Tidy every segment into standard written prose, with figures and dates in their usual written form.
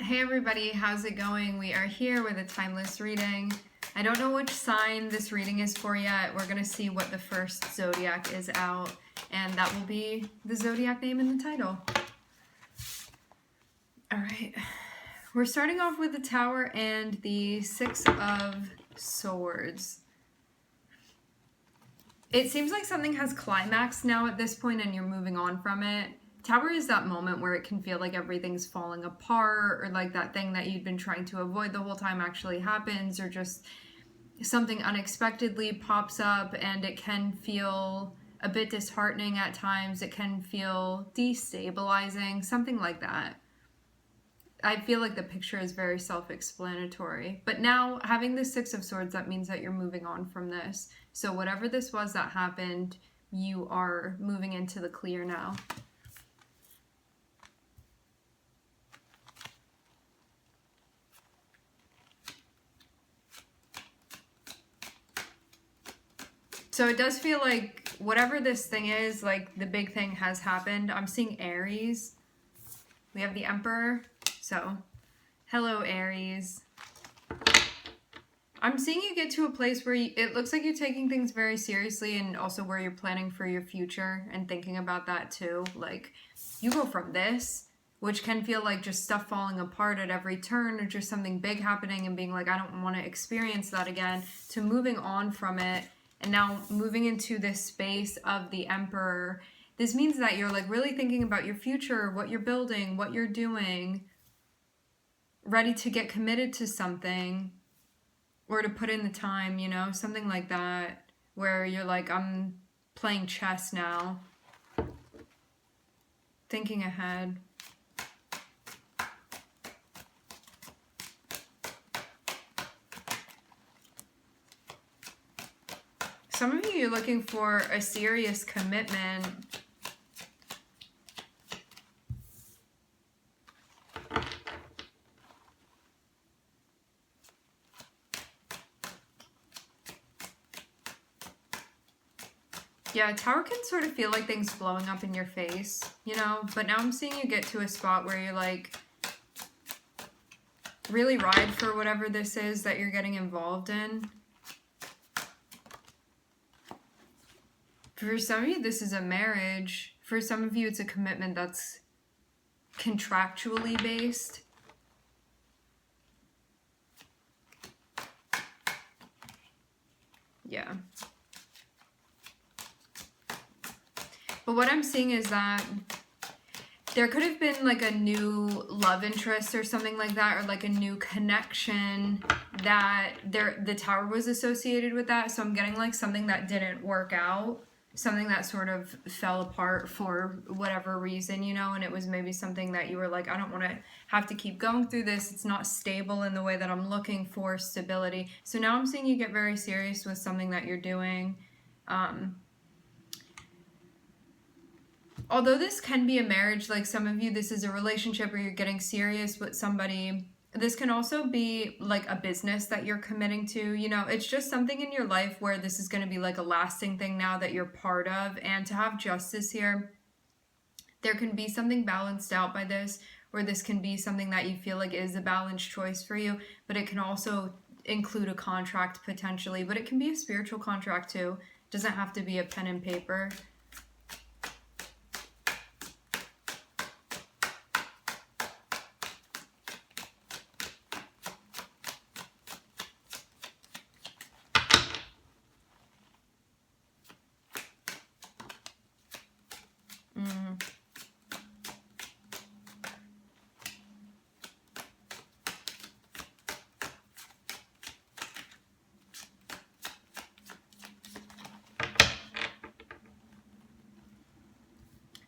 Hey everybody, how's it going? We are here with a timeless reading. I don't know which sign this reading is for yet. We're going to see what the first zodiac is out, and that will be the zodiac name in the title. Alright, we're starting off with the Tower and the Six of Swords. It seems like something has climaxed now at this point and you're moving on from it. Tower is that moment where it can feel like everything's falling apart, or like that thing that you'd been trying to avoid the whole time actually happens, or just something unexpectedly pops up and it can feel a bit disheartening at times. It can feel destabilizing, something like that. I feel like the picture is very self-explanatory. But now, having the Six of Swords, that means that you're moving on from this. So whatever this was that happened, you are moving into the clear now. So it does feel like whatever this thing is, like the big thing has happened. I'm seeing Aries. We have the Emperor. So, hello Aries. I'm seeing you get to a place where it looks like you're taking things very seriously, and also where you're planning for your future and thinking about that too. Like, you go from this, which can feel like just stuff falling apart at every turn, or just something big happening and being like, I don't want to experience that again, to moving on from it. And now moving into this space of the Emperor. This means that you're like really thinking about your future, what you're building, what you're doing, ready to get committed to something, or to put in the time, you know, something like that, where you're like, I'm playing chess now, thinking ahead. Some of you, you're looking for a serious commitment. Yeah, Tower can sort of feel like things blowing up in your face, you know? But now I'm seeing you get to a spot where you're like, really ride for whatever this is that you're getting involved in. For some of you, this is a marriage. For some of you, it's a commitment that's contractually based. Yeah. But what I'm seeing is that there could have been like a new love interest or something like that, or like a new connection that the Tower was associated with that. So I'm getting like something that didn't work out, something that sort of fell apart for whatever reason, you know, and it was maybe something that you were like, I don't want to have to keep going through this. It's not stable in the way that I'm looking for stability. So now I'm seeing you get very serious with something that you're doing. Although this can be a marriage, like some of you, this is a relationship where you're getting serious with somebody. This can also be like a business that you're committing to. You know, it's just something in your life where this is going to be like a lasting thing now that you're part of. And to have justice here, there can be something balanced out by this, or this can be something that you feel like is a balanced choice for you, but it can also include a contract potentially, but it can be a spiritual contract too. It doesn't have to be a pen and paper.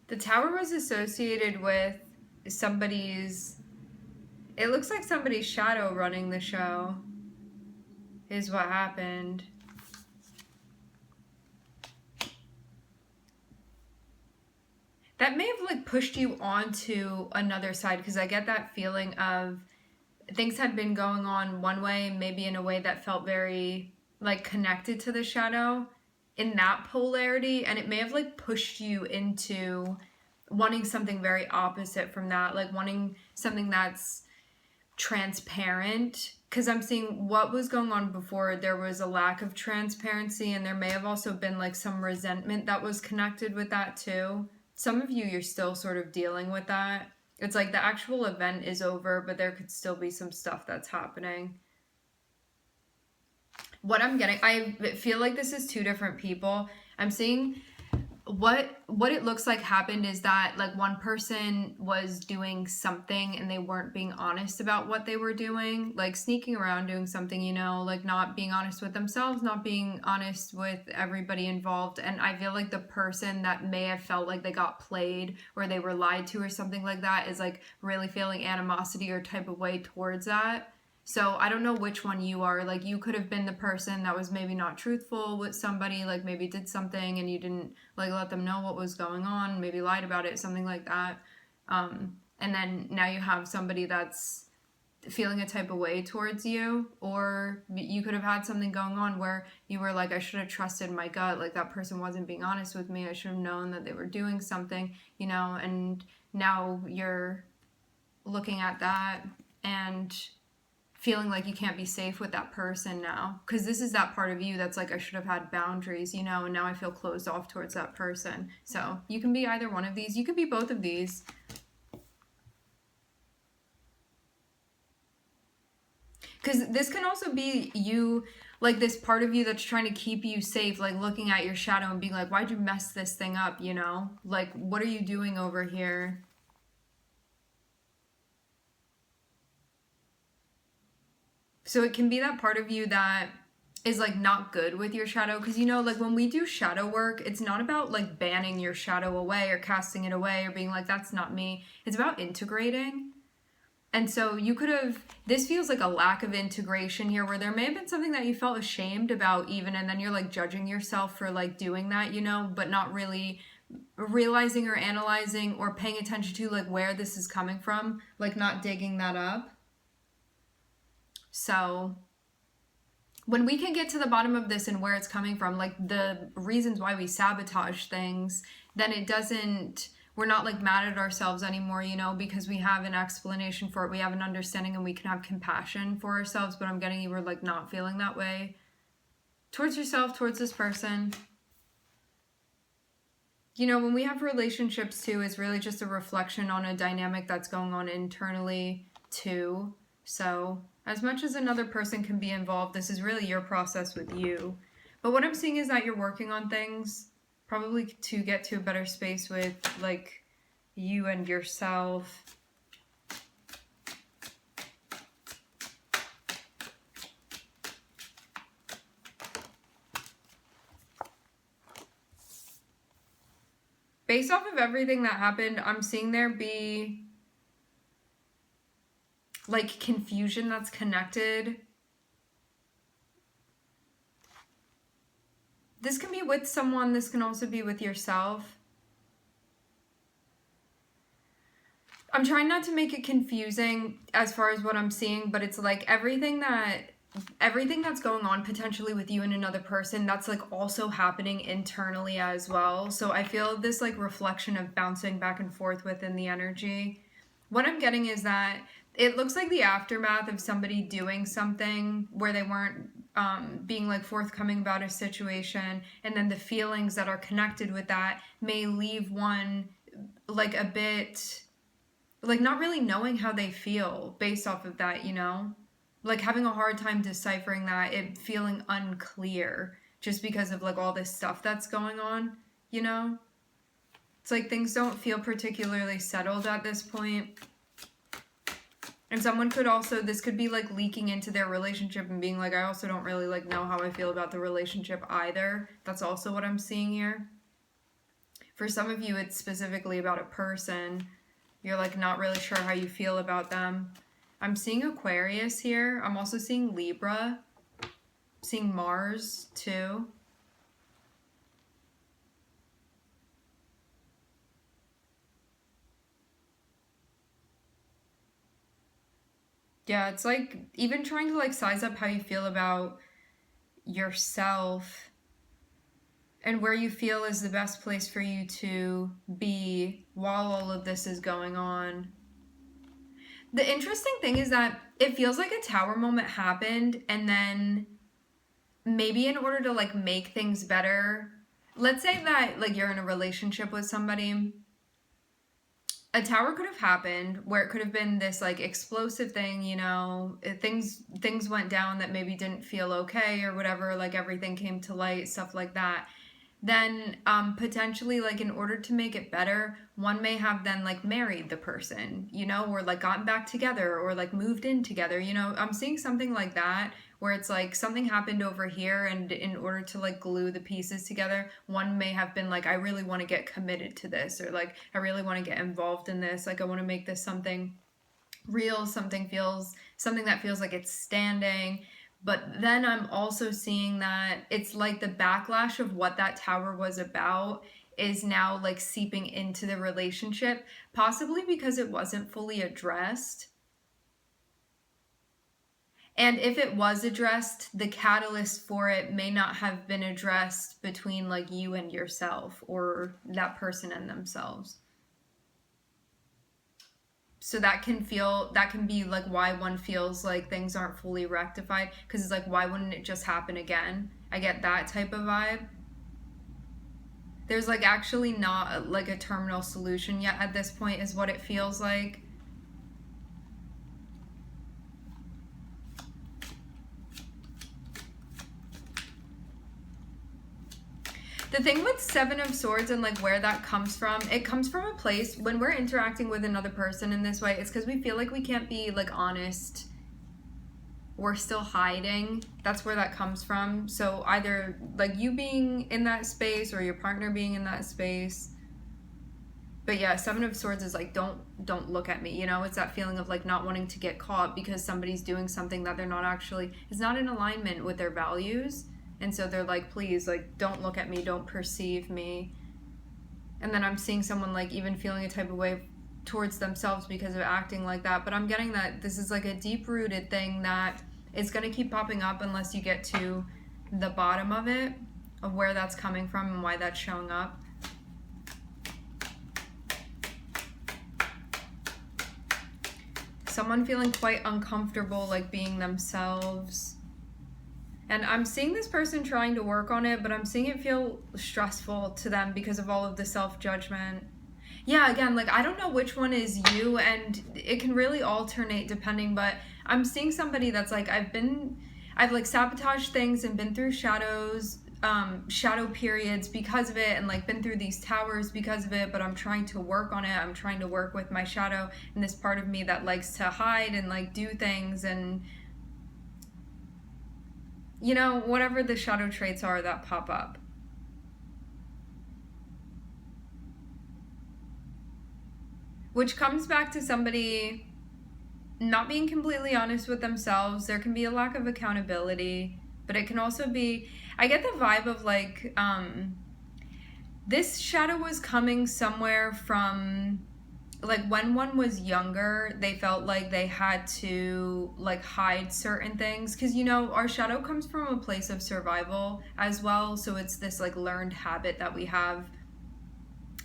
The Tower was associated with somebody's, it looks like somebody's shadow running the show is what happened. That may have like pushed you onto another side, because I get that feeling of things had been going on one way, maybe in a way that felt very like connected to the shadow in that polarity, and it may have like pushed you into wanting something very opposite from that, like wanting something that's transparent, because I'm seeing what was going on before. There was a lack of transparency, and there may have also been like some resentment that was connected with that too. Some of you, you're still sort of dealing with that. It's like the actual event is over, but there could still be some stuff that's happening. What I'm getting, I feel like this is two different people. I'm seeing what it looks like happened is that like one person was doing something and they weren't being honest about what they were doing, like sneaking around doing something, you know, like not being honest with themselves, not being honest with everybody involved. And I feel like the person that may have felt like they got played or they were lied to or something like that is like really feeling animosity or type of way towards that. So I don't know which one you are. Like you could have been the person that was maybe not truthful with somebody, like maybe did something and you didn't like let them know what was going on, maybe lied about it, something like that. And then now you have somebody that's feeling a type of way towards you, or you could have had something going on where you were like, I should have trusted my gut, like that person wasn't being honest with me, I should have known that they were doing something, you know, and now you're looking at that and feeling like you can't be safe with that person now, because this is that part of you that's like, I should have had boundaries, you know, and now I feel closed off towards that person. So you can be either one of these, you could be both of these. Because this can also be you, like this part of you that's trying to keep you safe, like looking at your shadow and being like, why'd you mess this thing up, you know, like what are you doing over here? So it can be that part of you that is like not good with your shadow, because you know, like when we do shadow work, it's not about like banning your shadow away or casting it away or being like, that's not me. It's about integrating. And so you could have, this feels like a lack of integration here, where there may have been something that you felt ashamed about even, and then you're like judging yourself for like doing that, you know, but not really realizing or analyzing or paying attention to like where this is coming from, like not digging that up. So when we can get to the bottom of this and where it's coming from, like the reasons why we sabotage things, then it doesn't, we're not like mad at ourselves anymore, you know, because we have an explanation for it, we have an understanding, and we can have compassion for ourselves. But I'm getting you were like not feeling that way towards yourself, towards this person. You know, when we have relationships too, it's really just a reflection on a dynamic that's going on internally too. So as much as another person can be involved, this is really your process with you. But what I'm seeing is that you're working on things probably to get to a better space with like you and yourself. Based off of everything that happened, I'm seeing there be like confusion that's connected. This can be with someone, this can also be with yourself. I'm trying not to make it confusing as far as what I'm seeing, but it's like everything that's going on potentially with you and another person, that's like also happening internally as well. So I feel this like reflection of bouncing back and forth within the energy. What I'm getting is that it looks like the aftermath of somebody doing something where they weren't being like forthcoming about a situation, and then the feelings that are connected with that may leave one like a bit like not really knowing how they feel based off of that, you know, like having a hard time deciphering that, it feeling unclear just because of like all this stuff that's going on, you know. It's like things don't feel particularly settled at this point. And someone could also, this could be like leaking into their relationship and being like, I also don't really like know how I feel about the relationship either. That's also what I'm seeing here. For some of you, it's specifically about a person. You're like not really sure how you feel about them. I'm seeing Aquarius here. I'm also seeing Libra. I'm seeing Mars too. Yeah, it's like even trying to like size up how you feel about yourself and where you feel is the best place for you to be while all of this is going on. The interesting thing is that it feels like a tower moment happened, and then maybe in order to like make things better, let's say that like you're in a relationship with somebody, a tower could have happened where it could have been this like explosive thing, you know, things went down that maybe didn't feel okay or whatever, like everything came to light, stuff like that. Then potentially like in order to make it better, one may have then like married the person, you know, or like gotten back together or like moved in together, you know. I'm seeing something like that where it's like something happened over here, and in order to like glue the pieces together, one may have been like, I really want to get committed to this, or like I really want to get involved in this, like I want to make this something real, something that feels like it's standing. But then I'm also seeing that it's like the backlash of what that tower was about is now like seeping into the relationship, possibly because it wasn't fully addressed. And if it was addressed, the catalyst for it may not have been addressed between like you and yourself, or that person and themselves. So that can be like why one feels like things aren't fully rectified, because it's like, why wouldn't it just happen again? I get that type of vibe. There's like actually not like a terminal solution yet at this point, is what it feels like. The thing with Seven of Swords and like where that comes from, it comes from a place when we're interacting with another person in this way, it's because we feel like we can't be like honest. We're still hiding. That's where that comes from. So either like you being in that space or your partner being in that space. But yeah, Seven of Swords is like, don't look at me, you know. It's that feeling of like not wanting to get caught because somebody's doing something that they're not actually, is not in alignment with their values. And so they're like, please, like, don't look at me, don't perceive me. And then I'm seeing someone like even feeling a type of way towards themselves because of acting like that. But I'm getting that this is like a deep-rooted thing that is going to keep popping up unless you get to the bottom of it, of where that's coming from and why that's showing up. Someone feeling quite uncomfortable, like being themselves. And I'm seeing this person trying to work on it, but I'm seeing it feel stressful to them because of all of the self-judgment. Yeah, again, like I don't know which one is you, and it can really alternate depending, but I'm seeing somebody that's like, I've like sabotaged things and been through shadow periods because of it, and like been through these towers because of it, but I'm trying to work on it. I'm trying to work with my shadow and this part of me that likes to hide and like do things, and you know, whatever the shadow traits are that pop up. Which comes back to somebody not being completely honest with themselves. There can be a lack of accountability, but it can also be, I get the vibe of like, this shadow was coming somewhere from like when one was younger, they felt like they had to like hide certain things, because you know our shadow comes from a place of survival as well, so it's this like learned habit that we have.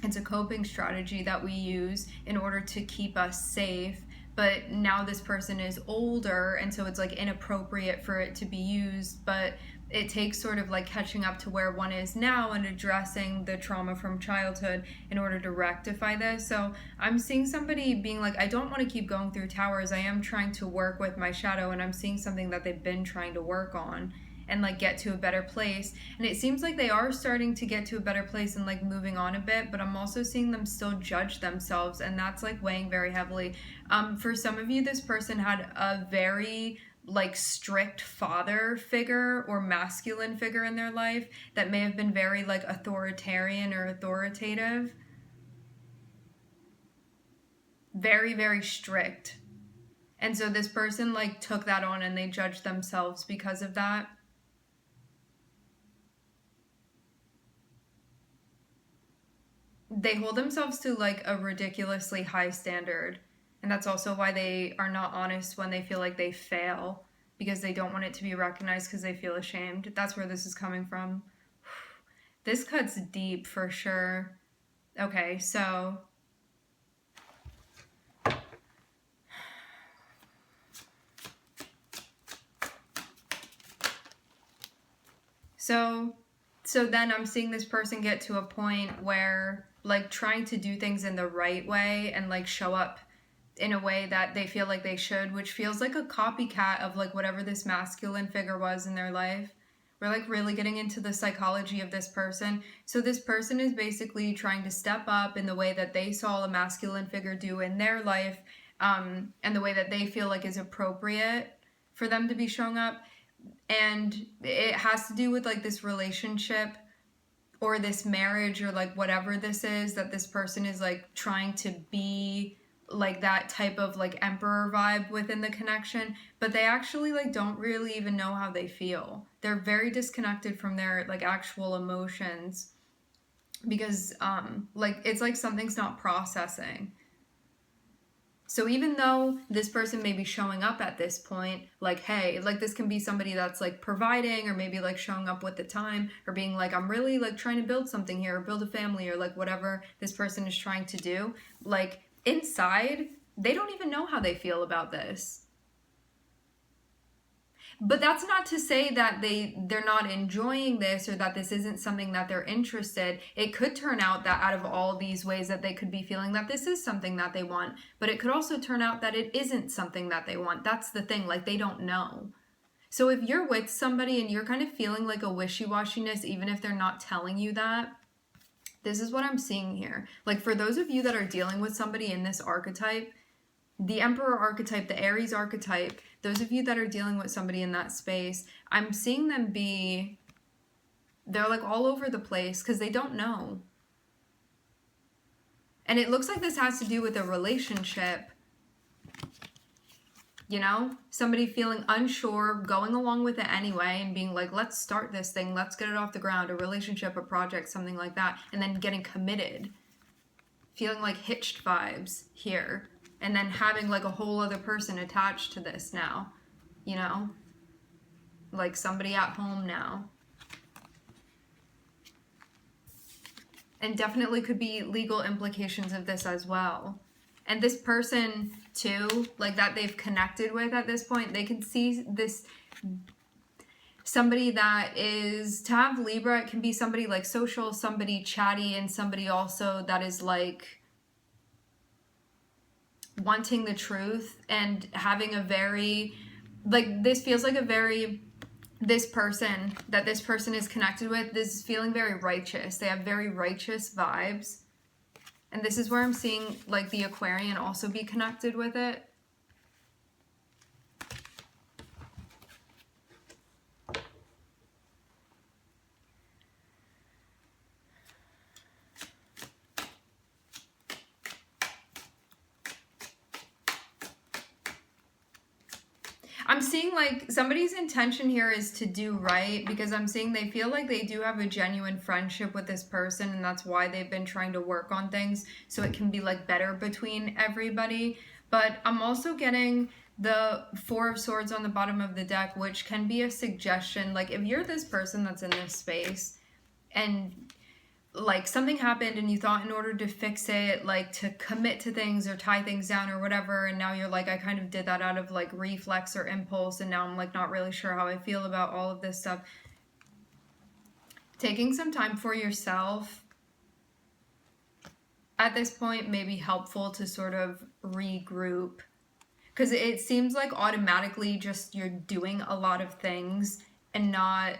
It's a coping strategy that we use in order to keep us safe. But now this person is older, and so it's like inappropriate for it to be used. But it takes sort of like catching up to where one is now and addressing the trauma from childhood in order to rectify this. So I'm seeing somebody being like, I don't want to keep going through towers. I am trying to work with my shadow, and I'm seeing something that they've been trying to work on and like get to a better place. And it seems like they are starting to get to a better place and like moving on a bit, but I'm also seeing them still judge themselves, and that's like weighing very heavily. For some of you, this person had a very like strict father figure or masculine figure in their life that may have been very like authoritarian or authoritative, very very strict. And so this person like took that on and they judged themselves because of that. They hold themselves to like a ridiculously high standard. And that's also why they are not honest when they feel like they fail, because they don't want it to be recognized because they feel ashamed. That's where this is coming from. This cuts deep for sure. Okay, so So then I'm seeing this person get to a point where like trying to do things in the right way and like show up in a way that they feel like they should, which feels like a copycat of like whatever this masculine figure was in their life. We're like really getting into the psychology of this person. So this person is basically trying to step up in the way that they saw a masculine figure do in their life, and the way that they feel like is appropriate for them to be showing up. And it has to do with like this relationship or this marriage or like whatever this is that this person is like trying to be like that type of like emperor vibe within the connection, but they actually like don't really even know how they feel. They're very disconnected from their like actual emotions because like it's like something's not processing. So even though this person may be showing up at this point, like, hey, like this can be somebody that's like providing or maybe like showing up with the time or being like, I'm really like trying to build something here or build a family or like whatever this person is trying to do. Like inside, they don't even know how they feel about this. But that's not to say that they're not enjoying this or that this isn't something that they're interested. It could turn out that out of all these ways that they could be feeling that this is something that they want, but it could also turn out that it isn't something that they want. That's the thing, like they don't know. So if you're with somebody and you're kind of feeling like a wishy-washiness, even if they're not telling you that, this is what I'm seeing here. Like for those of you that are dealing with somebody in this archetype, the Emperor archetype, the Aries archetype, those of you that are dealing with somebody in that space, I'm seeing them they're like all over the place because they don't know. And it looks like this has to do with a relationship. You know, somebody feeling unsure, going along with it anyway and being like, let's start this thing, let's get it off the ground, a relationship, a project, something like that, and then getting committed. Feeling like hitched vibes here. And then having like a whole other person attached to this now, you know? Like somebody at home now. And definitely could be legal implications of this as well. And this person too, like that they've connected with at this point, they can see this somebody that is, to have Libra, it can be somebody like social, somebody chatty, and somebody also that is like wanting the truth and having a very, like this feels like a very, this person that this person is connected with, this is feeling very righteous. They have very righteous vibes. And this is where I'm seeing like the Aquarian also be connected with it. I'm seeing like somebody's intention here is to do right, because I'm seeing they feel like they do have a genuine friendship with this person, and that's why they've been trying to work on things so it can be like better between everybody. But I'm also getting the Four of Swords on the bottom of the deck, which can be a suggestion. Like if you're this person that's in this space and like something happened and you thought in order to fix it, like to commit to things or tie things down or whatever, and now you're like, I kind of did that out of like reflex or impulse, and now I'm like not really sure how I feel about all of this stuff. Taking some time for yourself at this point may be helpful to sort of regroup, because it seems like automatically just you're doing a lot of things and not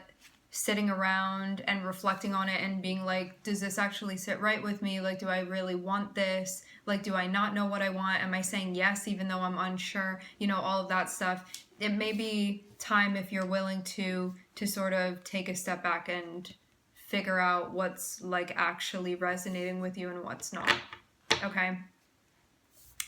sitting around and reflecting on it and being like, does this actually sit right with me? Like, do I really want this? Like, do I not know what I want? Am I saying yes even though I'm unsure? You know, all of that stuff. It may be time, if you're willing to sort of take a step back and figure out what's like actually resonating with you and what's not. Okay.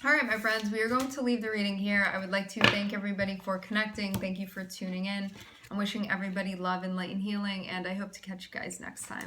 All right, my friends, we are going to leave the reading here. I would like to thank everybody for connecting. Thank you for tuning in. I'm wishing everybody love and light and healing, and I hope to catch you guys next time.